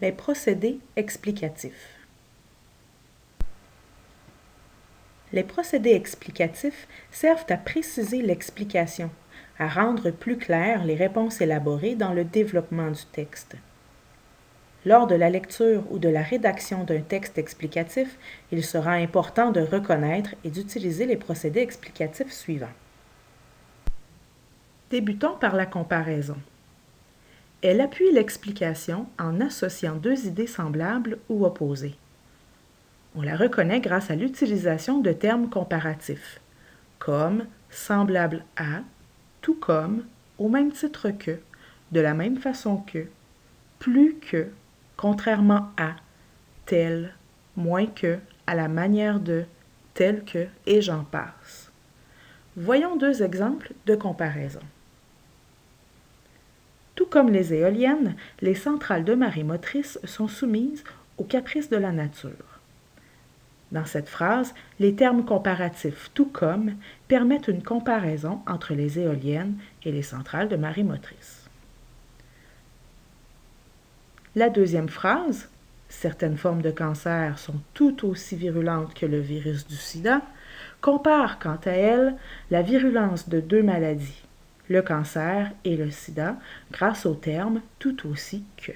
Les procédés explicatifs. Les procédés explicatifs servent à préciser l'explication, à rendre plus claires les réponses élaborées dans le développement du texte. Lors de la lecture ou de la rédaction d'un texte explicatif, il sera important de reconnaître et d'utiliser les procédés explicatifs suivants. Débutons par la comparaison. Elle appuie l'explication en associant deux idées semblables ou opposées. On la reconnaît grâce à l'utilisation de termes comparatifs, comme, semblable à, tout comme, au même titre que, de la même façon que, plus que, contrairement à, tel, moins que, à la manière de, tel que, et j'en passe. Voyons deux exemples de comparaison. Tout comme les éoliennes, les centrales de marée motrice sont soumises aux caprices de la nature. Dans cette phrase, les termes comparatifs « tout comme » permettent une comparaison entre les éoliennes et les centrales de marée motrice. La deuxième phrase, « Certaines formes de cancer sont tout aussi virulentes que le virus du sida », compare quant à elle la virulence de deux maladies, le cancer et le sida, grâce au terme « tout aussi que ».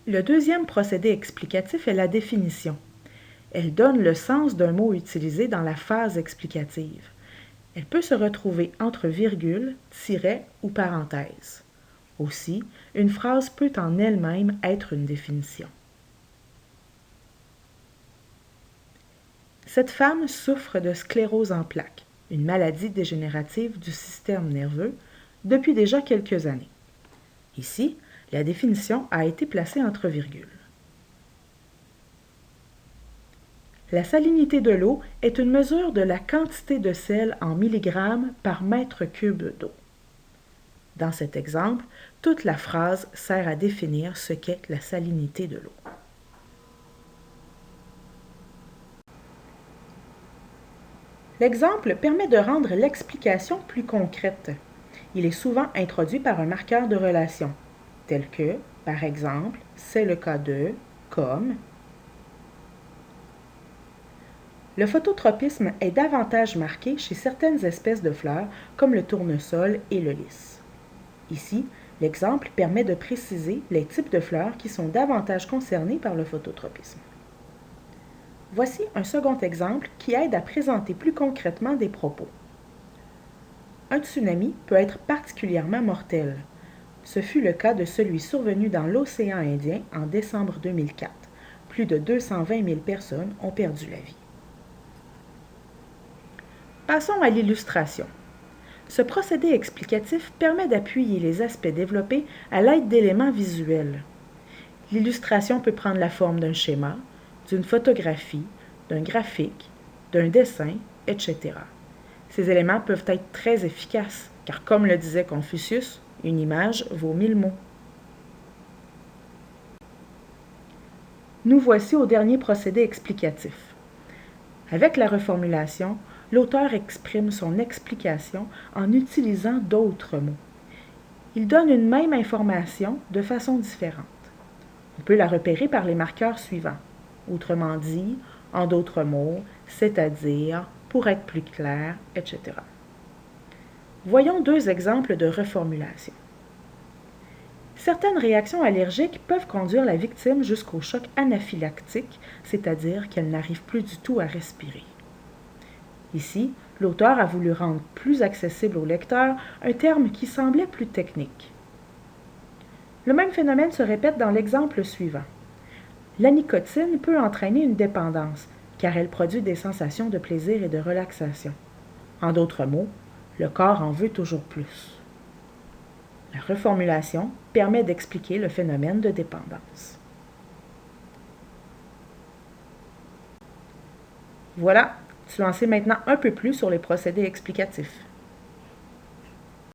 Le deuxième procédé explicatif est la définition. Elle donne le sens d'un mot utilisé dans la phase explicative. Elle peut se retrouver entre virgules, tirets ou parenthèses. Aussi, une phrase peut en elle-même être une définition. Cette femme souffre de sclérose en plaques, une maladie dégénérative du système nerveux, depuis déjà quelques années. Ici, la définition a été placée entre virgules. La salinité de l'eau est une mesure de la quantité de sel en milligrammes par mètre cube d'eau. Dans cet exemple, toute la phrase sert à définir ce qu'est la salinité de l'eau. L'exemple permet de rendre l'explication plus concrète. Il est souvent introduit par un marqueur de relation, tel que, par exemple, c'est le cas de, comme. Le phototropisme est davantage marqué chez certaines espèces de fleurs, comme le tournesol et le lys. Ici, l'exemple permet de préciser les types de fleurs qui sont davantage concernés par le phototropisme. Voici un second exemple qui aide à présenter plus concrètement des propos. Un tsunami peut être particulièrement mortel. Ce fut le cas de celui survenu dans l'océan Indien en décembre 2004. Plus de 220 000 personnes ont perdu la vie. Passons à l'illustration. Ce procédé explicatif permet d'appuyer les aspects développés à l'aide d'éléments visuels. L'illustration peut prendre la forme d'un schéma, d'une photographie, d'un graphique, d'un dessin, etc. Ces éléments peuvent être très efficaces, car comme le disait Confucius, une image vaut 1000 mots. Nous voici au dernier procédé explicatif. Avec la reformulation, l'auteur exprime son explication en utilisant d'autres mots. Il donne une même information de façon différente. On peut la repérer par les marqueurs suivants. Autrement dit, en d'autres mots, c'est-à-dire, pour être plus clair, etc. Voyons deux exemples de reformulation. Certaines réactions allergiques peuvent conduire la victime jusqu'au choc anaphylactique, c'est-à-dire qu'elle n'arrive plus du tout à respirer. Ici, l'auteur a voulu rendre plus accessible au lecteur un terme qui semblait plus technique. Le même phénomène se répète dans l'exemple suivant. La nicotine peut entraîner une dépendance, car elle produit des sensations de plaisir et de relaxation. En d'autres mots, le corps en veut toujours plus. La reformulation permet d'expliquer le phénomène de dépendance. Voilà, tu en sais maintenant un peu plus sur les procédés explicatifs.